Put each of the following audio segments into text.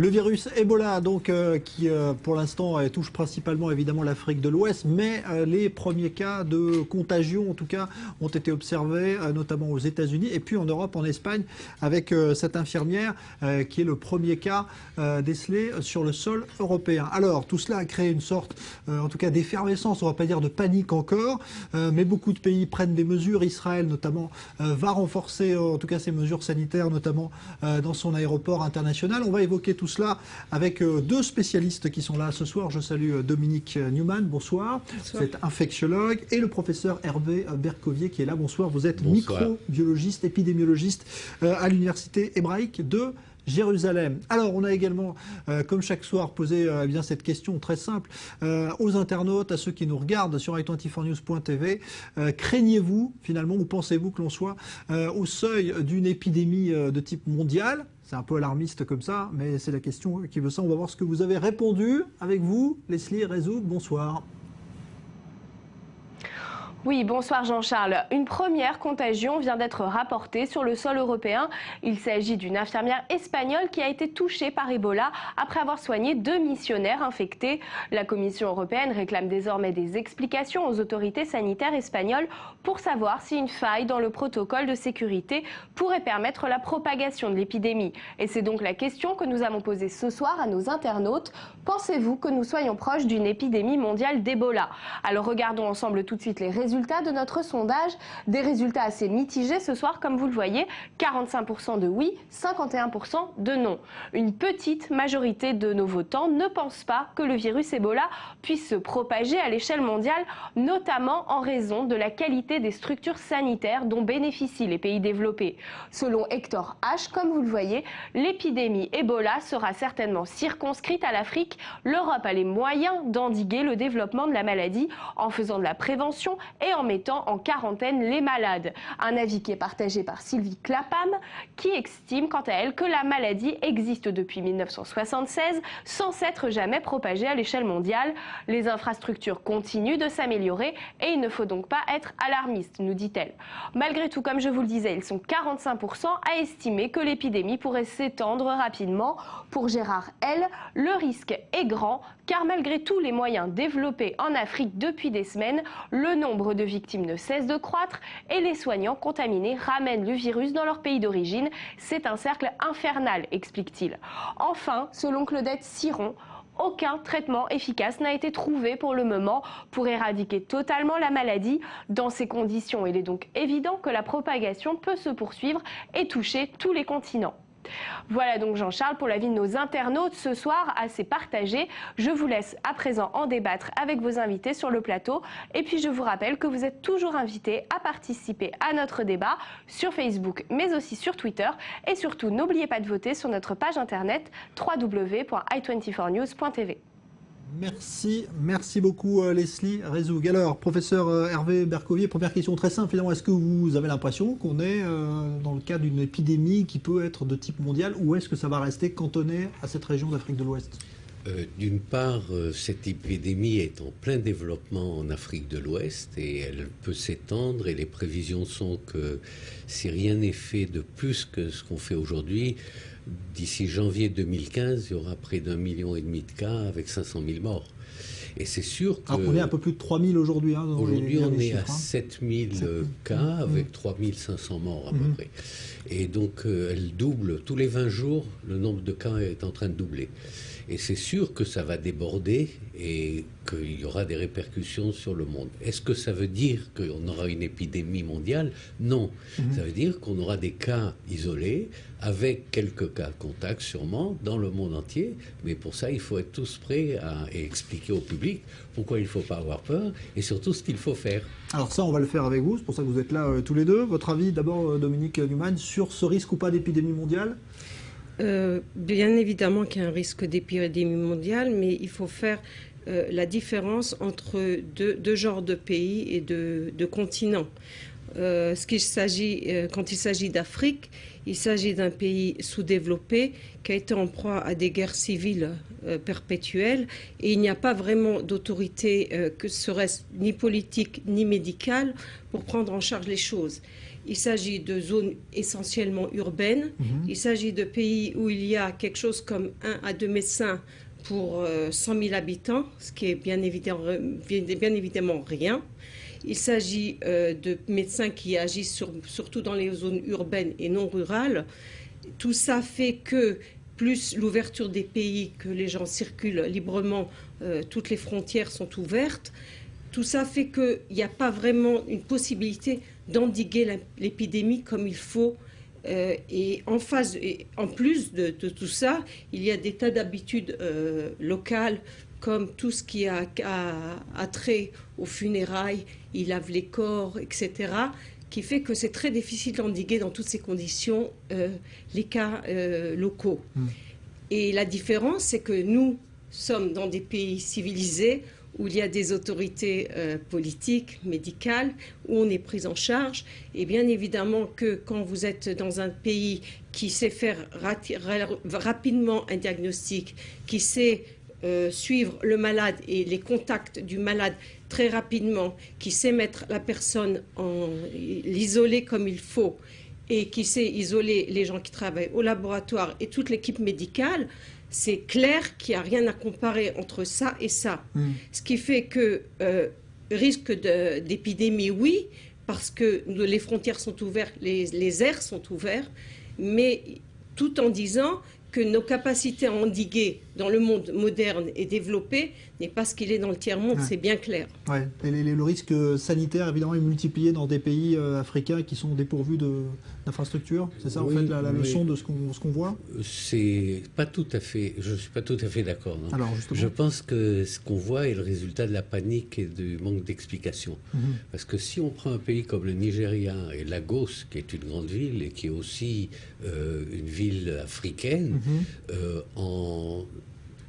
Le virus Ebola, donc, qui pour l'instant touche principalement évidemment l'Afrique de l'Ouest, mais les premiers cas de contagion, en tout cas, ont été observés, notamment aux États-Unis et puis en Europe, en Espagne, avec cette infirmière qui est le premier cas décelé sur le sol européen. Alors, tout cela a créé une sorte, en tout cas, d'effervescence, on ne va pas dire de panique encore, mais beaucoup de pays prennent des mesures. Israël, notamment, va renforcer, en tout cas, ses mesures sanitaires, notamment dans son aéroport international. On va évoquer tout cela avec deux spécialistes qui sont là ce soir. Je salue Dominique Newman, bonsoir. Bonsoir. Vous êtes infectiologue, et le professeur Hervé Bercovier qui est là. Bonsoir. Vous êtes microbiologiste, épidémiologiste à l'université hébraïque de Jérusalem. Alors, on a également, comme chaque soir, posé bien cette question très simple aux internautes, à ceux qui nous regardent sur i24news.tv. Craignez-vous, finalement, ou pensez-vous que l'on soit au seuil d'une épidémie de type mondial ? C'est un peu alarmiste comme ça, mais c'est la question qui veut ça. On va voir ce que vous avez répondu avec vous. Leslie Rezouk, bonsoir. Oui, bonsoir Jean-Charles. Une première contagion vient d'être rapportée sur le sol européen. Il s'agit d'une infirmière espagnole qui a été touchée par Ebola après avoir soigné 2 missionnaires infectés. La Commission européenne réclame désormais des explications aux autorités sanitaires espagnoles pour savoir si une faille dans le protocole de sécurité pourrait permettre la propagation de l'épidémie. Et c'est donc la question que nous avons posée ce soir à nos internautes. Pensez-vous que nous soyons proches d'une épidémie mondiale d'Ebola? Alors regardons ensemble tout de suite les résultats de notre sondage. Des résultats assez mitigés ce soir, comme vous le voyez. 45% de oui, 51% de non. Une petite majorité de nos votants ne pense pas que le virus Ebola puisse se propager à l'échelle mondiale, notamment en raison de la qualité des structures sanitaires dont bénéficient les pays développés. Selon Hector H, comme vous le voyez, l'épidémie Ebola sera certainement circonscrite à l'Afrique. L'Europe a les moyens d'endiguer le développement de la maladie en faisant de la prévention et en mettant en quarantaine les malades. Un avis qui est partagé par Sylvie Clapham, qui estime quant à elle que la maladie existe depuis 1976 sans s'être jamais propagée à l'échelle mondiale. Les infrastructures continuent de s'améliorer et il ne faut donc pas être alarmiste, nous dit-elle. Malgré tout, comme je vous le disais, ils sont 45% à estimer que l'épidémie pourrait s'étendre rapidement. Pour Gérard L, le risque est grand car malgré tous les moyens développés en Afrique depuis des semaines, le nombre de victimes ne cesse de croître et les soignants contaminés ramènent le virus dans leur pays d'origine. C'est un cercle infernal, explique-t-il. Enfin, selon Claudette Siron, aucun traitement efficace n'a été trouvé pour le moment pour éradiquer totalement la maladie. Dans ces conditions, il est donc évident que la propagation peut se poursuivre et toucher tous les continents. Voilà donc Jean-Charles pour l'avis de nos internautes ce soir assez partagé. Je vous laisse à présent en débattre avec vos invités sur le plateau et puis je vous rappelle que vous êtes toujours invités à participer à notre débat sur Facebook mais aussi sur Twitter et surtout n'oubliez pas de voter sur notre page internet www.i24news.tv. Merci beaucoup Leslie Rezouk. Alors, professeur Hervé Bercovier, première question très simple, finalement, est-ce que vous avez l'impression qu'on est dans le cas d'une épidémie qui peut être de type mondial ou est-ce que ça va rester cantonné à cette région d'Afrique de l'Ouest ? D'une part, cette épidémie est en plein développement en Afrique de l'Ouest et elle peut s'étendre et les prévisions sont que si rien n'est fait de plus que ce qu'on fait aujourd'hui, d'ici janvier 2015, il y aura près d'1,5 million de cas avec 500 000 morts. Et c'est sûr que... Alors qu'on est à un peu plus de 3 000 aujourd'hui. Hein, aujourd'hui, on est à 7 000 cas avec 3 500 morts à peu près. Et donc, elle double. Tous les 20 jours, le nombre de cas est en train de doubler. Et c'est sûr que ça va déborder et qu'il y aura des répercussions sur le monde. Est-ce que ça veut dire qu'on aura une épidémie mondiale? Non. Ça veut dire qu'on aura des cas isolés, avec quelques cas contacts sûrement, dans le monde entier. Mais pour ça, il faut être tous prêts à expliquer au public pourquoi il ne faut pas avoir peur et surtout ce qu'il faut faire. Alors ça, on va le faire avec vous. C'est pour ça que vous êtes là tous les deux. Votre avis, d'abord, Dominique Newman, sur ce risque ou pas d'épidémie mondiale? Bien évidemment qu'il y a un risque d'épidémie mondiale, mais il faut faire la différence entre deux genres de pays et de continents. Quand il s'agit d'Afrique, il s'agit d'un pays sous-développé qui a été en proie à des guerres civiles perpétuelles et il n'y a pas vraiment d'autorité, que serait-ce ni politique ni médicale, pour prendre en charge les choses. Il s'agit de zones essentiellement urbaines. Il s'agit de pays où il y a quelque chose comme 1 à 2 médecins pour 100 000 habitants, ce qui est bien évidemment rien. Il s'agit de médecins qui agissent surtout dans les zones urbaines et non rurales. Tout ça fait que, plus l'ouverture des pays, que les gens circulent librement, toutes les frontières sont ouvertes. Tout ça fait qu'il n'y a pas vraiment une possibilité d'endiguer l'épidémie comme il faut. Et en plus de tout ça, il y a des tas d'habitudes locales, comme tout ce qui a trait aux funérailles, ils lavent les corps, etc., qui fait que c'est très difficile d'endiguer dans toutes ces conditions les cas locaux. Et la différence, c'est que nous sommes dans des pays civilisés où il y a des autorités politiques, médicales, où on est pris en charge. Et bien évidemment que quand vous êtes dans un pays qui sait faire rapidement un diagnostic, qui sait suivre le malade et les contacts du malade très rapidement, qui sait mettre la personne l'isoler comme il faut et qui sait isoler les gens qui travaillent au laboratoire et toute l'équipe médicale, c'est clair qu'il n'y a rien à comparer entre ça et ça. Ce qui fait que risque d'épidémie, oui, parce que les frontières sont ouvertes, les airs sont ouverts, mais tout en disant que nos capacités à endiguer dans le monde moderne et développé n'est pas ce qu'il est dans le tiers-monde, c'est bien clair. Ouais. Et le risque sanitaire, évidemment, est multiplié dans des pays africains qui sont dépourvus d'infrastructures. C'est ça, oui, en fait, la leçon de ce qu'on voit? C'est pas tout à fait... Je ne suis pas tout à fait d'accord. Alors, justement. Je pense que ce qu'on voit est le résultat de la panique et du manque d'explication. Parce que si on prend un pays comme le Nigeria et Lagos, qui est une grande ville et qui est aussi une ville africaine, en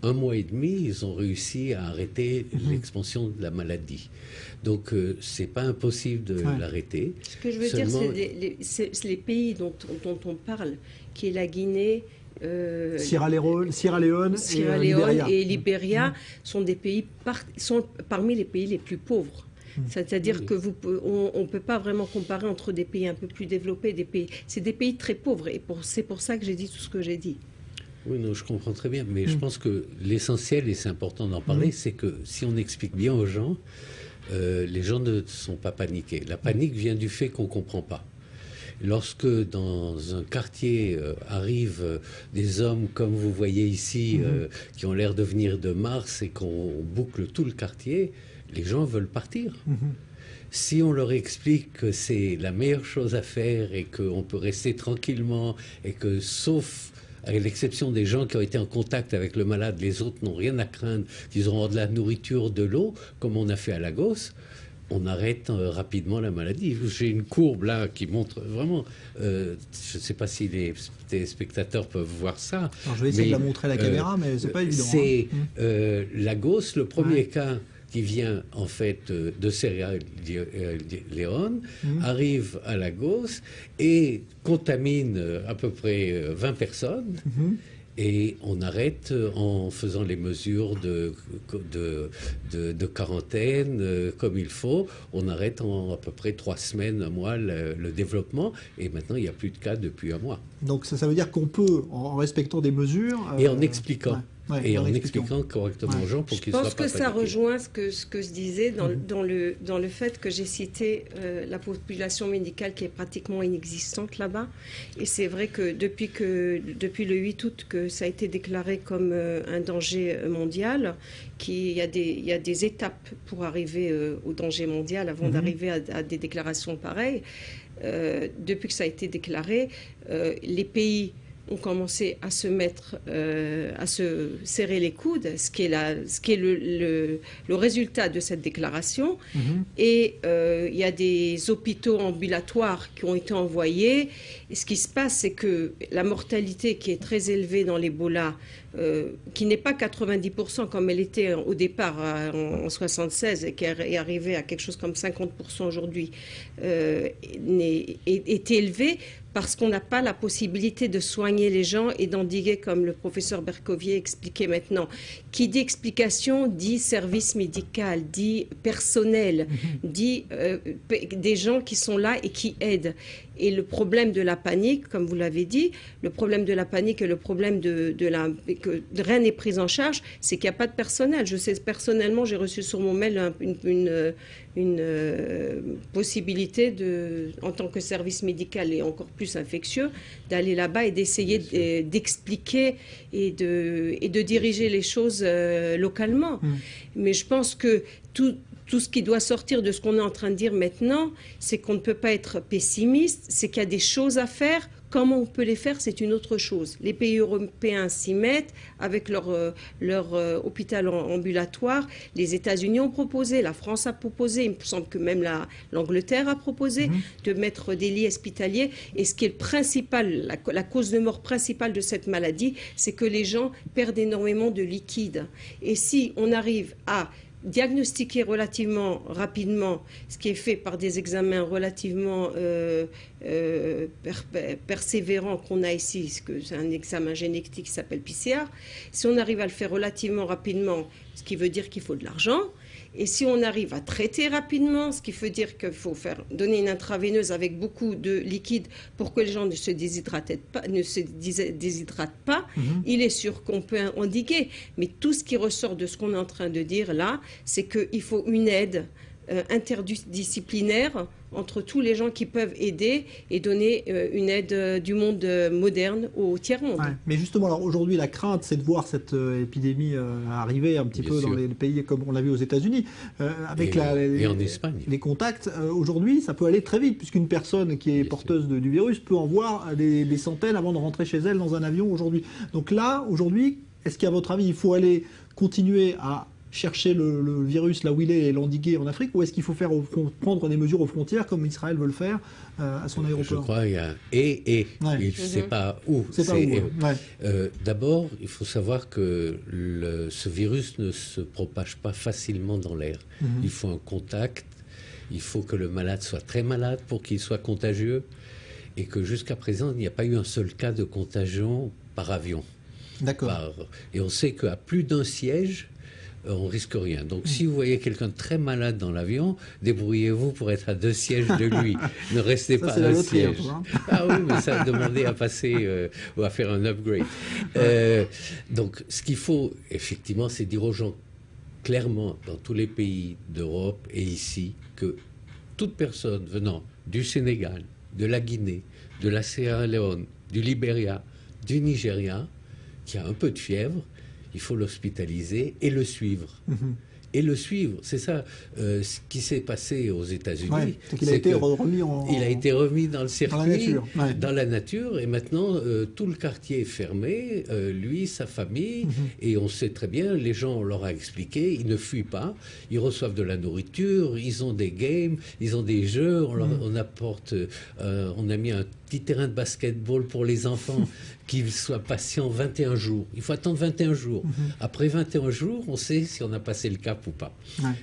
1 mois et demi, ils ont réussi à arrêter l'expansion de la maladie. Donc, c'est pas impossible de l'arrêter. Ce que je veux dire, c'est les pays dont on parle, qui est la Guinée, Sierra Leone et Libéria, sont parmi les pays les plus pauvres. C'est-à-dire que on ne peut pas vraiment comparer entre des pays un peu plus développés, c'est des pays très pauvres. Et c'est pour ça que j'ai dit tout ce que j'ai dit. Oui, non, je comprends très bien, mais je pense que l'essentiel, et c'est important d'en parler, c'est que si on explique bien aux gens, les gens ne sont pas paniqués. La panique vient du fait qu'on ne comprend pas. Lorsque dans un quartier arrivent des hommes, comme vous voyez ici, qui ont l'air de venir de Mars et qu'on boucle tout le quartier, les gens veulent partir. Si on leur explique que c'est la meilleure chose à faire et qu'on peut rester tranquillement et que, sauf à l'exception des gens qui ont été en contact avec le malade, les autres n'ont rien à craindre, qu'ils auront de la nourriture, de l'eau, comme on a fait à Lagos, on arrête rapidement la maladie. J'ai une courbe là qui montre vraiment, je ne sais pas si les téléspectateurs peuvent voir ça. Alors, je vais essayer de la montrer à la caméra, mais c'est pas évident. C'est Lagos, le premier cas qui vient en fait de Sierra Leone, arrive à Lagos et contamine à peu près 20 personnes. Et on arrête en faisant les mesures de quarantaine comme il faut. On arrête en à peu près 3 semaines, 1 mois le développement. Et maintenant, il n'y a plus de cas depuis 1 mois. Donc ça veut dire qu'on peut, en respectant des mesures... et en expliquant. Et en expliquant correctement aux gens pour qu'ils soient pas paniqués. Je pense que ça rejoint ce que je disais dans le fait que j'ai cité la population médicale qui est pratiquement inexistante là-bas. Et c'est vrai que depuis le 8 août que ça a été déclaré comme un danger mondial, il y a des étapes pour arriver au danger mondial avant d'arriver à des déclarations pareilles. Depuis que ça a été déclaré, les pays ont commencé à se mettre, à se serrer les coudes, ce qui est le résultat de cette déclaration. Et il y a des hôpitaux ambulatoires qui ont été envoyés. Et ce qui se passe, c'est que la mortalité qui est très élevée dans l'Ebola, qui n'est pas 90% comme elle était au départ en 76 et qui est arrivée à quelque chose comme 50% aujourd'hui, est élevée parce qu'on n'a pas la possibilité de soigner les gens et d'endiguer, comme le professeur Bercovier expliquait maintenant. Qui dit explication dit service médical, dit personnel, dit des gens qui sont là et qui aident. Et le problème de la panique, comme vous l'avez dit, le problème de la panique et le problème que rien n'est pris en charge, c'est qu'il n'y a pas de personnel. Je sais personnellement, j'ai reçu sur mon mail une possibilité en tant que service médical et encore plus infectieux, d'aller là-bas et d'essayer d'expliquer et de diriger les choses localement. Mais je pense que tout ce qui doit sortir de ce qu'on est en train de dire maintenant, c'est qu'on ne peut pas être pessimiste, c'est qu'il y a des choses à faire. Comment on peut les faire, c'est une autre chose. Les pays européens s'y mettent avec leur hôpital ambulatoire. Les États-Unis ont proposé, la France a proposé, il me semble que même l'Angleterre a proposé de mettre des lits hospitaliers. Et ce qui est le principal, la cause de mort principale de cette maladie, c'est que les gens perdent énormément de liquide. Et si on arrive à diagnostiquer relativement rapidement, ce qui est fait par des examens relativement persévérants qu'on a ici, c'est un examen génétique qui s'appelle PCR, si on arrive à le faire relativement rapidement, ce qui veut dire qu'il faut de l'argent, et si on arrive à traiter rapidement, ce qui veut dire qu'il faut donner une intraveineuse avec beaucoup de liquide pour que les gens ne se déshydratent pas, il est sûr qu'on peut endiguer. Mais tout ce qui ressort de ce qu'on est en train de dire là, c'est qu'il faut une aide interdisciplinaire entre tous les gens qui peuvent aider et donner une aide du monde moderne au tiers-monde. Ouais, mais justement, alors aujourd'hui, la crainte, c'est de voir cette épidémie arriver un petit peu dans les pays comme on l'a vu aux États-Unis. Avec et en Espagne. Les contacts, aujourd'hui, ça peut aller très vite, puisqu'une personne qui est porteuse du virus peut en voir des centaines avant de rentrer chez elle dans un avion aujourd'hui. Donc là, aujourd'hui, est-ce qu'à votre avis, il faut aller continuer à chercher le virus là où il est et l'endiguer en Afrique, ou est-ce qu'il faut prendre des mesures aux frontières comme Israël veut le faire à son aéroport? Je crois qu'il y a il ne sait pas où. D'abord, il faut savoir que ce virus ne se propage pas facilement dans l'air. Il faut un contact, il faut que le malade soit très malade pour qu'il soit contagieux, et que jusqu'à présent, il n'y a pas eu un seul cas de contagion par avion. D'accord. Et on sait qu'à plus d'un siège, on risque rien. Donc, si vous voyez quelqu'un de très malade dans l'avion, débrouillez-vous pour être à 2 sièges de lui. Ne restez pas à un siège. Ah oui, mais ça a demandé à passer ou à faire un upgrade. Donc, ce qu'il faut, effectivement, c'est dire aux gens clairement, dans tous les pays d'Europe et ici, que toute personne venant du Sénégal, de la Guinée, de la Sierra Leone, du Libéria, du Nigeria, qui a un peu de fièvre, il faut l'hospitaliser et le suivre. Et le suivre, c'est ça ce qui s'est passé aux États-Unis. Il a été remis dans le circuit, dans la nature, et maintenant tout le quartier est fermé, lui, sa famille, et on sait très bien, les gens, on leur a expliqué, ils ne fuient pas, ils reçoivent de la nourriture, ils ont des games, ils ont des jeux, on apporte, on a mis un petit terrain de basketball pour les enfants, qu'ils soient patients 21 jours. Il faut attendre 21 jours. Après 21 jours, on sait si on a passé le cap ou pas.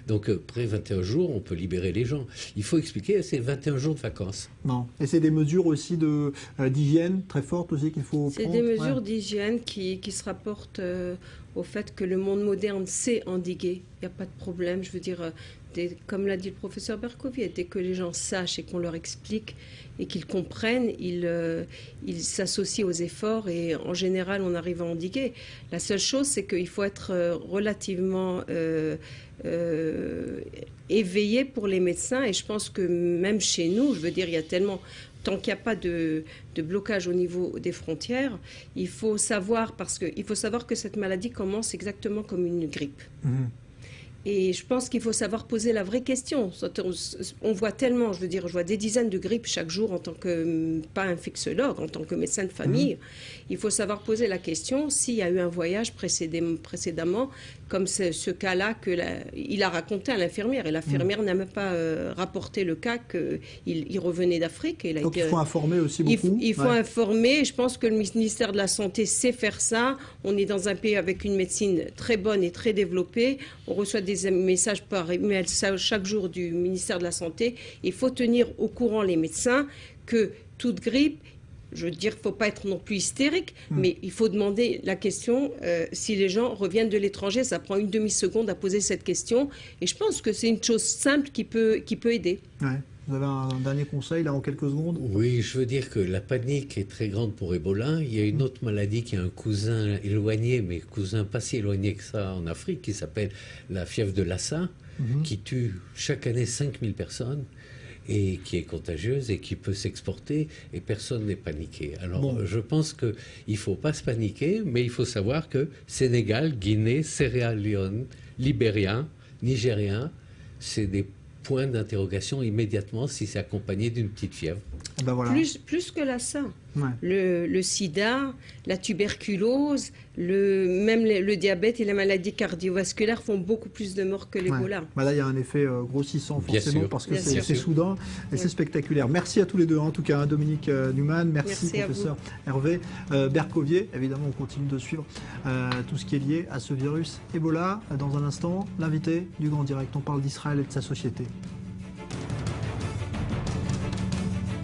Donc, après 21 jours, on peut libérer les gens. Il faut expliquer, c'est 21 jours de vacances. Non. Et c'est des mesures aussi d'hygiène très fortes aussi qu'il faut prendre. C'est des mesures d'hygiène qui se rapportent au fait que le monde moderne sait endiguer. Il n'y a pas de problème. Je veux dire, comme l'a dit le professeur Bercovier, dès que les gens sachent et qu'on leur explique et qu'ils comprennent, ils s'associent aux efforts et en général, on arrive à endiguer. La seule chose, c'est qu'il faut être relativement éveillé pour les médecins et je pense que même chez nous, je veux dire, il y a tellement... Tant qu'il n'y a pas de blocage au niveau des frontières, il faut savoir que cette maladie commence exactement comme une grippe. Et je pense qu'il faut savoir poser la vraie question. On voit tellement, je vois des dizaines de grippes chaque jour en tant que, pas infectiologue, en tant que médecin de famille. Il faut savoir poser la question s'il y a eu un voyage précédemment, comme ce cas-là qu'il a raconté à l'infirmière. Et l'infirmière n'a même pas rapporté le cas qu'il revenait d'Afrique. Donc il faut informer aussi beaucoup. Il faut informer. Je pense que le ministère de la Santé sait faire ça. On est dans un pays avec une médecine très bonne et très développée. On reçoit des messages par email chaque jour du ministère de la Santé. Il faut tenir au courant les médecins que toute grippe, je veux dire, il ne faut pas être non plus hystérique, mais il faut demander la question si les gens reviennent de l'étranger. Ça prend une demi-seconde à poser cette question. Et je pense que c'est une chose simple qui peut aider. Ouais. Vous avez un dernier conseil, là, en quelques secondes? Oui, je veux dire que la panique est très grande pour Ebola. Il y a une autre maladie qui a un cousin éloigné, mais cousin pas si éloigné que ça en Afrique, qui s'appelle la fièvre de Lassa, qui tue chaque année 5000 personnes et qui est contagieuse et qui peut s'exporter, et personne n'est paniqué. Alors, je pense qu'il ne faut pas se paniquer, mais il faut savoir que Sénégal, Guinée, Sierra Leone, Libéria, Nigérien, c'est des point d'interrogation immédiatement si c'est accompagné d'une petite fièvre. Ben voilà. Plus que ça. Ouais. Le sida, la tuberculose, même le diabète et la maladie cardiovasculaire font beaucoup plus de morts que l'Ebola. Ouais. Ben là, il y a un effet grossissant forcément parce que c'est soudain et c'est spectaculaire. Merci à tous les deux, en tout cas, Dominique Newman, merci professeur Hervé Bercovier. Évidemment, on continue de suivre tout ce qui est lié à ce virus Ebola. Dans un instant, l'invité du Grand Direct, on parle d'Israël et de sa société.